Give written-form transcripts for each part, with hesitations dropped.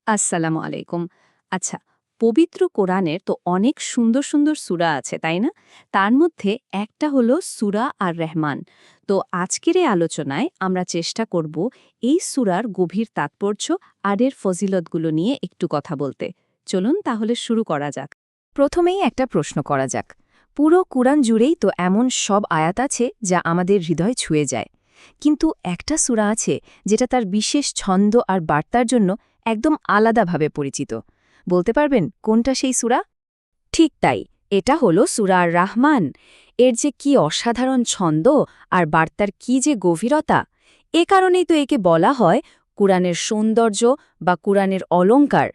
আসসালামু আলাইকুম। আচ্ছা, পবিত্র কোরআনের তো অনেক সুন্দর সুন্দর সূরা আছে, তাই না? তার মধ্যে একটা হলো সূরা আর রহমান। তো আজকের এই আলোচনায় আমরা চেষ্টা করব এই সূরার গভীর তাৎপর্য আর এর ফজিলতগুলো নিয়ে একটু কথা বলতে। চলুন তাহলে শুরু করা যাক। প্রথমেই একটা প্রশ্ন করা যাক। পুরো কুরআন জুড়েই তো এমন সব আয়াত আছে যা আমাদের হৃদয় ছুঁয়ে যায়। কিন্তু একটা সূরা আছে যেটা তার বিশেষ ছন্দ আর বার্তার জন্য একদম আলাদাভাবে পরিচিত। বলতে পারবেন কোনটা সেই সূরা? ঠিক তাই, এটা হলো সূরা আর রাহমান। এর যে কি অসাধারণ ছন্দ আর বার্তার কি যে গভীরতা! এ কারণেই তো একে বলা হয় কুরআনের সৌন্দর্য বা কুরআনের অলংকার।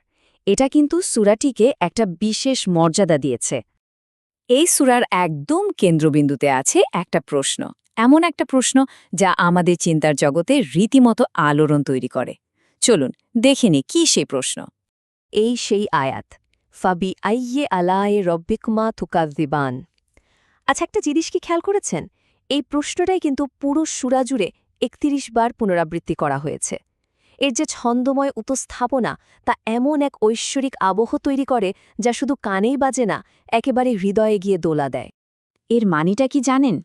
এটা কিন্তু সূরাটিকে একটা বিশেষ মর্যাদা দিয়েছে। এই সূরার একদম কেন্দ্রবিন্দুতে আছে একটা প্রশ্ন, এমন একটা প্রশ্ন যা আমাদের চিন্তার জগতে রীতিমতো আলোড়ন তৈরি করে। চলুন দেখে কি সেই প্রশ্ন। এই সেই আয়াত, ফাবি আইয়ে আলায়ে রব্বিকুমা তুকাযিবান। আচ্ছা, একটা জিনিস কি খেয়াল করেছেন? এই প্রশ্নটাই কিন্তু পুরো সূরা জুড়ে ৩১ বার পুনরাবৃত্তি করা হয়েছে। এর যে ছন্দময় উপস্থাপনা, তা এমন এক ঐশ্বরিক আবহ তৈরি করে যা শুধু কানেই বাজে না, একেবারে হৃদয়ে গিয়ে দোলা দেয়। এর মানেটা কি জানেন?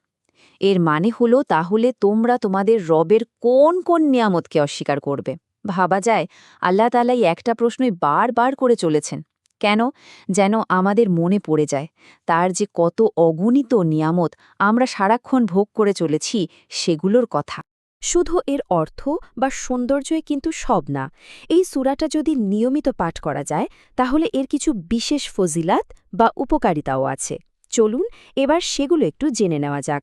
এর মানে হলো তাহলে তোমরা তোমাদের রবের কোন কোন নিয়ামতকে অস্বীকার করবে। ভাবা যায় আল্লাহ তাআলাই একটা প্রশ্নই বারবার করে চলেছেন। কেন? যেন আমাদের মনে পড়ে যায় তার যে কত অগণিত নিয়ামত আমরা সারাক্ষণ ভোগ করে চলেছি সেগুলোর কথা। শুধু এর অর্থ বা সৌন্দর্যই কিন্তু সব না। এই সূরাটা যদি নিয়মিত পাঠ করা যায় তাহলে এর কিছু বিশেষ ফজিলাত বা উপকারিতাও আছে। চলুন এবার সেগুলো একটু জেনে নেওয়া যাক।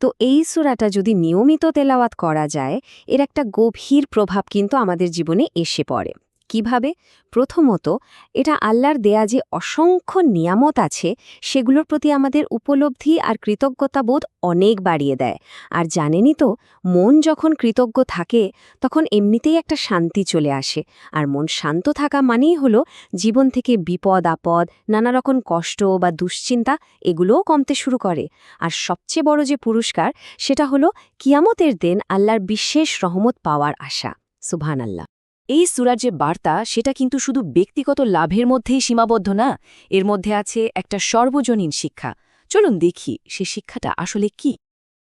তো এই সূরাটা যদি নিয়মিত তেলাওয়াত করা যায়, এর একটা গভীর প্রভাব কিন্তু আমাদের জীবনে এসে পড়ে। কিভাবে? প্রথমত, এটা আল্লাহর দেয়া যে অসংখ্য নিয়ামত আছে সেগুলোর প্রতি আমাদের উপলব্ধি আর কৃতজ্ঞতাবোধ অনেক বাড়িয়ে দেয়। আর জানেনই তো, মন যখন কৃতজ্ঞ থাকে তখন এমনিতেই একটা শান্তি চলে আসে। আর মন শান্ত থাকা মানেই হলো জীবন থেকে বিপদ আপদ, নানা রকম কষ্ট বা দুশ্চিন্তা এগুলোও কমতে শুরু করে। আর সবচেয়ে বড় যে পুরস্কার, সেটা হলো কিয়ামতের দিন আল্লাহর বিশেষ রহমত পাওয়ার আশা। সুবহানাল্লাহ। এই সূরার যে বার্তা, সেটা কিন্তু শুধু ব্যক্তিগত লাভের মধ্যেই সীমাবদ্ধ না, এর মধ্যে আছে একটা সর্বজনীন শিক্ষা। চলুন দেখি সে শিক্ষাটা আসলে কি।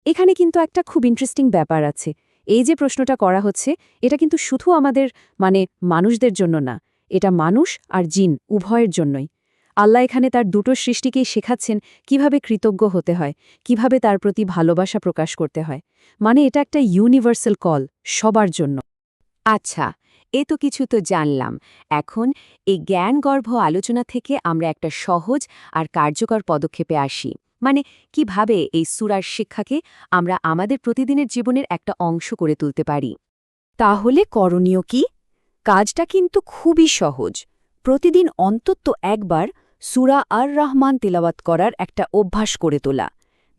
এখানে কিন্তু একটা খুব ইন্টারেস্টিং ব্যাপার আছে। এই যে প্রশ্নটা করা হচ্ছে, এটা কিন্তু শুধু আমাদের মানুষদের জন্য না, এটা মানুষ আর জিন উভয়ের জন্যই। আল্লাহ এখানে তার দুটো সৃষ্টিকেই শেখাচ্ছেন কিভাবে কৃতজ্ঞ হতে হয়, কিভাবে তার প্রতি ভালোবাসা প্রকাশ করতে হয়। এটা একটা ইউনিভার্সাল কল, সবার জন্য। আচ্ছা, এ তো কিছু তো জানলাম। এখন এই জ্ঞানগর্ভ আলোচনা থেকে আমরা একটা সহজ আর কার্যকর পদক্ষেপে আসি। কিভাবে এই সূরার শিক্ষাকে আমরা আমাদের প্রতিদিনের জীবনের একটা অংশ করে তুলতে পারি। তাহলে করণীয় কি? কাজটা কিন্তু খুবই সহজ। প্রতিদিন অন্তত একবার সূরা আর রহমান তিলাওয়াত করার একটা অভ্যাস করে তোলা।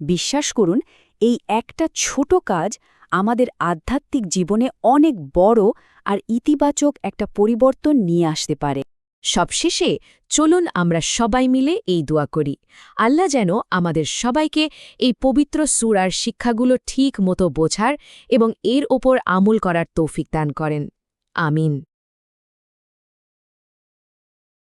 বিশ্বাস করুন, এই একটা ছোট কাজ আমাদের আধ্যাত্মিক জীবনে অনেক বড় আর ইতিবাচক একটা পরিবর্তন নিয়ে আসতে পারে। সবশেষে চলুন আমরা সবাই মিলে এই দোয়া করি, আল্লাহ যেন আমাদের সবাইকে এই পবিত্র সূরার শিক্ষাগুলো ঠিক মতো বোঝার এবং এর ওপর আমল করার তৌফিক দান করেন। আমিন।